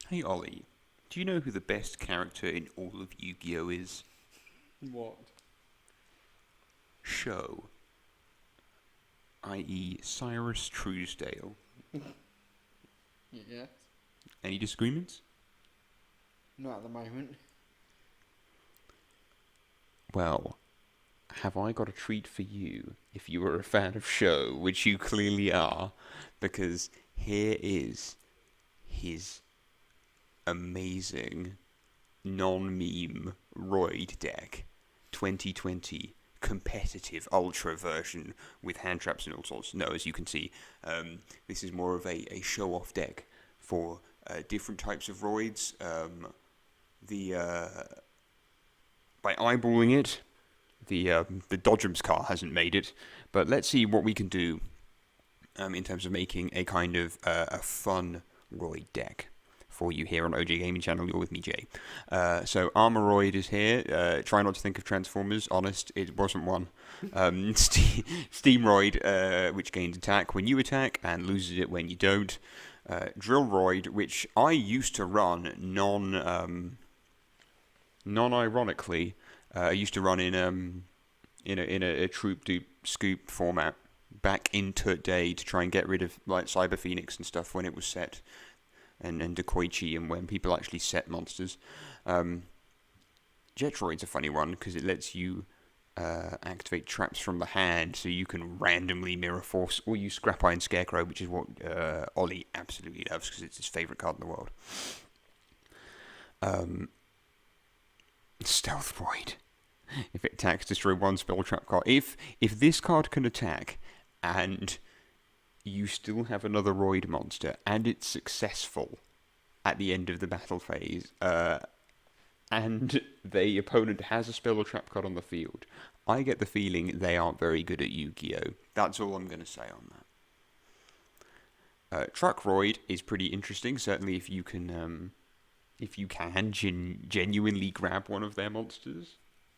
Hey Ollie, do you know who the best character in all of Yu-Gi-Oh is? What? Show, i.e. Cyrus Truesdale. Yes. Any disagreements? Not at the moment. Well, have I got a treat for you if you are a fan of Show, which you clearly are, because here is his amazing non-meme Roid deck 2020 competitive ultra version with hand traps and all sorts. No, as you can see, this is more of a show-off deck for different types of Roids. The By eyeballing it, the Dodgems car hasn't made it, but let's see what we can do in terms of making a kind of a fun Roid deck for you here on OJ Gaming Channel. You're with me, Jay. So ARMOROID is here. Try not to think of Transformers. Honest, it wasn't one. STEAMROID, which gains attack when you attack and loses it when you don't. DRILLROID, which I used to run non-ironically. I used to run in a troop dupe scoop format back into day to try and get rid of like Cyber Phoenix and stuff when it was set, and Decoichi, and when people actually set monsters. JETROID's a funny one because it lets you activate traps from the hand, so you can randomly mirror force or use Scrap Iron Scarecrow, which is what Ollie absolutely loves because it's his favourite card in the world. STEALTHROID. If it attacks, destroy one spell trap card. If this card can attack and you still have another Roid monster and it's successful at the end of the battle phase, and the opponent has a spell or trap card on the field, I get the feeling they aren't very good at Yu-Gi-Oh! That's all I'm going to say on that. TRUCKROID is pretty interesting, certainly if you can genuinely grab one of their monsters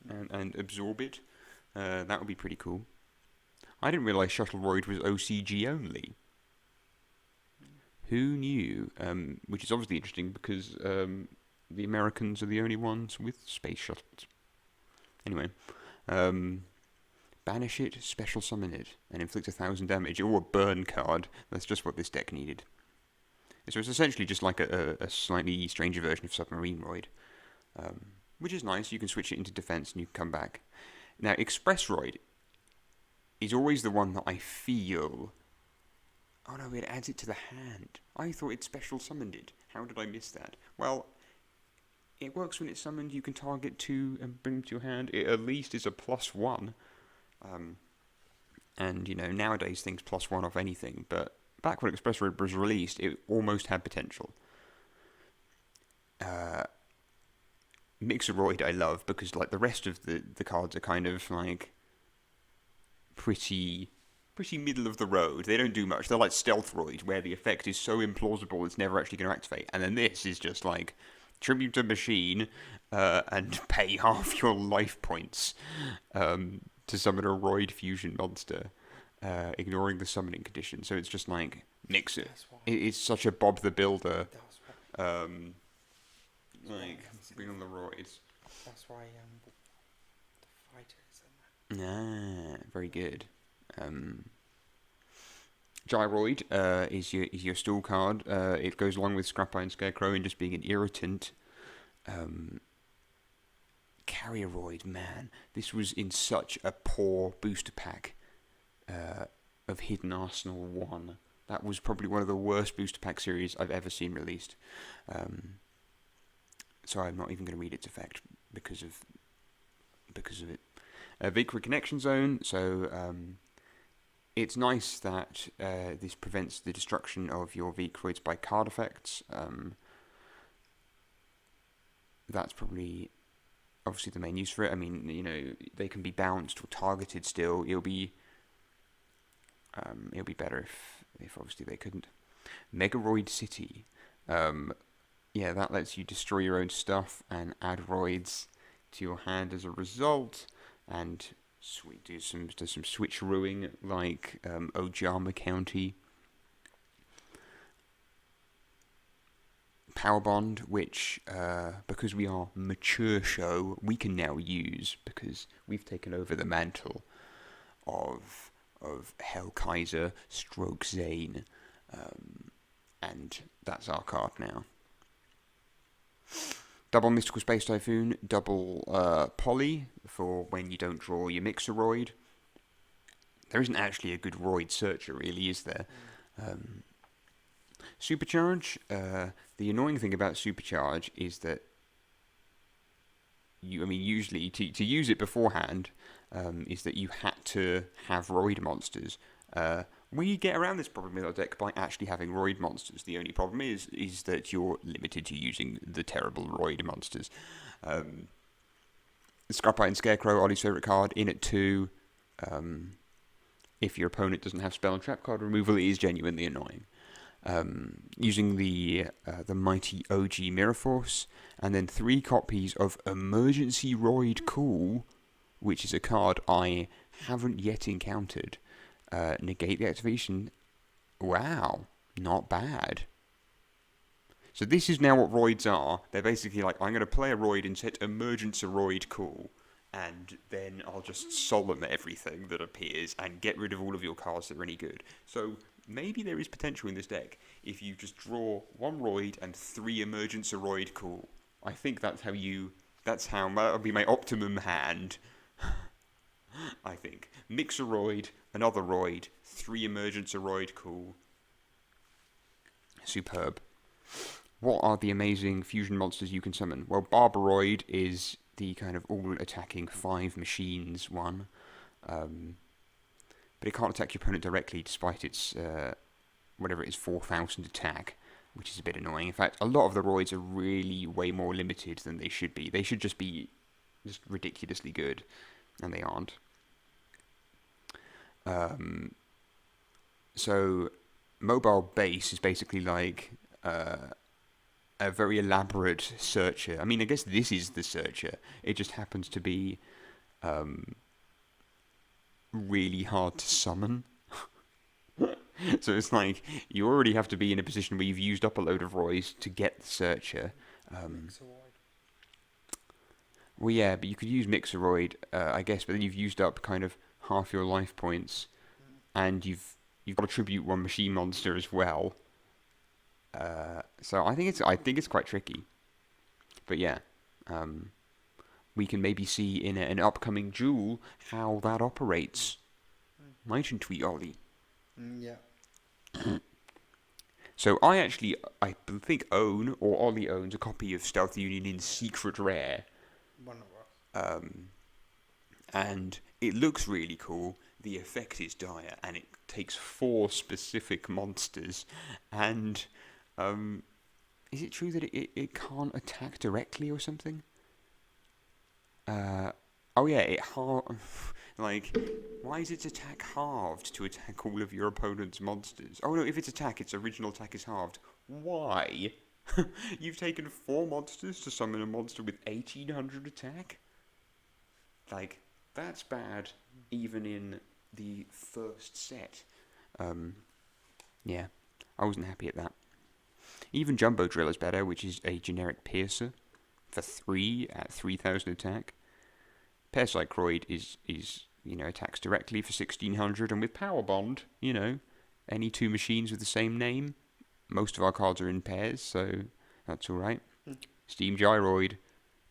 and absorb it. That would be pretty cool. I didn't realise SHUTTLEROID was OCG only. Who knew? Which is obviously interesting because the Americans are the only ones with space shuttles. Anyway, banish it, special summon it, and inflict 1,000 damage. Or a burn card. That's just what this deck needed. So it's essentially just like a slightly stranger version of SUBMARINEROID, which is nice. You can switch it into defense and you can come back. Now, EXPRESSROID is always the one that I feel... Oh no, it adds it to the hand. I thought it special summoned it. How did I miss that? Well, it works when it's summoned. You can target 2 and bring it to your hand. It at least is a +1. And, you know, nowadays things +1 off anything, but back when EXPRESSROID was released, it almost had potential. MIXFROID I love because like the rest of the cards are kind of like pretty middle of the road. They don't do much. They're like STEALTHROID, where the effect is so implausible it's never actually going to activate. And then this is just like tribute to machine and pay half your life points to summon a Roid fusion monster, ignoring the summoning condition. So it's just like mix it. It's such a Bob the Builder. Like bring on the Roids. That's why the fighter is in there. Very good. GYROID is your stall card. It goes along with Scrap Iron Scarecrow and just being an irritant. CARRIERROID, man, this was in such a poor booster pack of Hidden Arsenal 1. That was probably one of the worst booster pack series I've ever seen released. So I'm not even going to read its effect because of it. VEHICROID Connection Zone. So it's nice that this prevents the destruction of your VEHICROIDs by card effects. That's probably obviously the main use for it. I mean, you know, they can be bounced or targeted still. It'll be better if obviously they couldn't. EMERGEROID City. Yeah, that lets you destroy your own stuff and add roids to your hand as a result, and do some switcherooing like Ojama County. Power Bond, which, because we are mature show, we can now use, because we've taken over the mantle of Hellkaiser stroke Zane, and that's our card now. Double Mystical Space Typhoon, double Poly for when you don't draw your MIXFROID. There isn't actually a good Roid searcher, really, is there? Supercharge, the annoying thing about Supercharge is that usually to use it beforehand, is that you had to have Roid monsters. We get around this problem in our deck by actually having Roid monsters. The only problem is that you're limited to using the terrible Roid monsters. Scrapite and Scarecrow, Ollie's favourite card, in at 2. If your opponent doesn't have spell and trap card removal, it is genuinely annoying. Using the mighty OG Mirror Force, and then 3 copies of Emergency Roid Cool, which is a card I haven't yet encountered. Negate the activation. Wow, not bad. So this is now what Roids are. They're basically like, I'm going to play a Roid and set Emergency Roid Cool, and then I'll just solemn everything that appears and get rid of all of your cards that are any good. So maybe there is potential in this deck if you just draw 1 Roid and 3 Emergency Roid Cool. I think that'll be my optimum hand. I think. MIXFROID, another Roid, 3 Emergency Roid Cool. Superb. What are the amazing fusion monsters you can summon? Well, BARBAROID is the kind of all-attacking 5 machines one. But it can't attack your opponent directly despite its, whatever it is, 4,000 attack, which is a bit annoying. In fact, a lot of the Roids are really way more limited than they should be. They should just be just ridiculously good, and they aren't. So, Mobile Base is basically like a very elaborate searcher. I mean, I guess this is the searcher. It just happens to be really hard to summon. So it's like, you already have to be in a position where you've used up a load of Roys to get the searcher. Well, yeah, but you could use MIXFROID, I guess, but then you've used up kind of half your life points, and you've got to tribute 1 machine monster as well. So I think it's quite tricky. But yeah, we can maybe see in an upcoming duel how that operates. Mightn't we, Ollie? Yeah. So I think own, or Ollie owns, a copy of Stealth Union in Secret Rare. One of us. And it looks really cool. The effect is dire, and it takes 4 specific monsters. And is it true that it can't attack directly or something? Oh yeah, like, why is its attack halved to attack all of your opponent's monsters? Oh no, if its original attack is halved. Why? You've taken 4 monsters to summon a monster with 1800 attack? Like, that's bad, even in the first set. Yeah, I wasn't happy at that. Even Jumbo Drill is better, which is a generic piercer for 3 at 3000 attack. Parasitecroid is attacks directly for 1600, and with Power Bond, any 2 machines with the same name. Most of our cards are in pairs, so that's alright. Steam GYROID,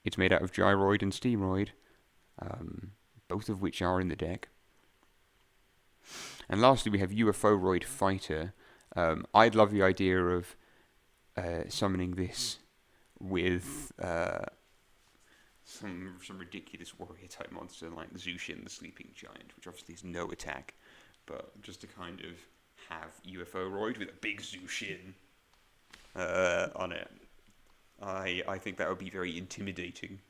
it's made out of GYROID and STEAMROID, both of which are in the deck. And lastly, we have UFOROID Fighter. I'd love the idea of summoning this with some ridiculous warrior type monster like Zushin the Sleeping Giant, which obviously has no attack, but just to kind of have UFOROID with a big Zushin on it. I think that would be very intimidating,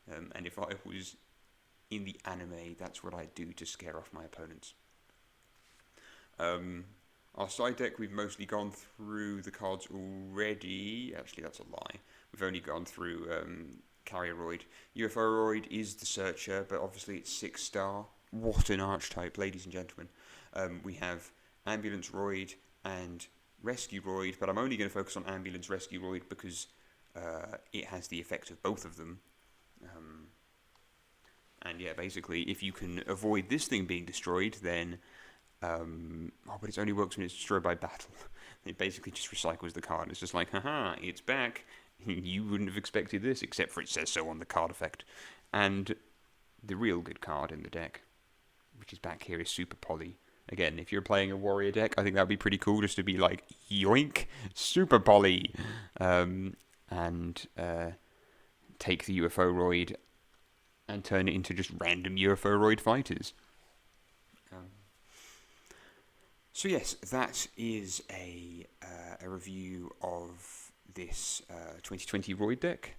and if I was in the anime, that's what I'd do to scare off my opponents. Our side deck, we've mostly gone through the cards already. Actually, that's a lie. We've only gone through CARRIERROID. UFOROID is the searcher, but obviously it's 6-star. What an archetype, ladies and gentlemen. We have AMBULANCEROID and RESCUEROID, but I'm only going to focus on Ambulance RESCUEROID because it has the effect of both of them. And yeah, basically, if you can avoid this thing being destroyed, then... but it only works when it's destroyed by battle. It basically just recycles the card. It's just like, haha, it's back. You wouldn't have expected this, except for it says so on the card effect. And the real good card in the deck, which is back here, is Super Poly. Again, if you're playing a warrior deck, I think that would be pretty cool, just to be like, yoink, Super Poly! And take the UFOROID and turn it into just random UFOROID fighters. So yes, that is a review of this 2020 Roid deck.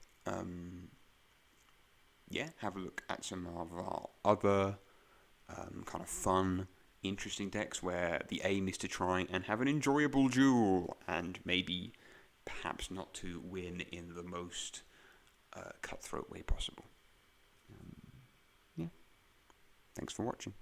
Yeah, have a look at some of our other kind of fun, interesting decks where the aim is to try and have an enjoyable duel and maybe perhaps not to win in the most cutthroat way possible. Yeah, thanks for watching.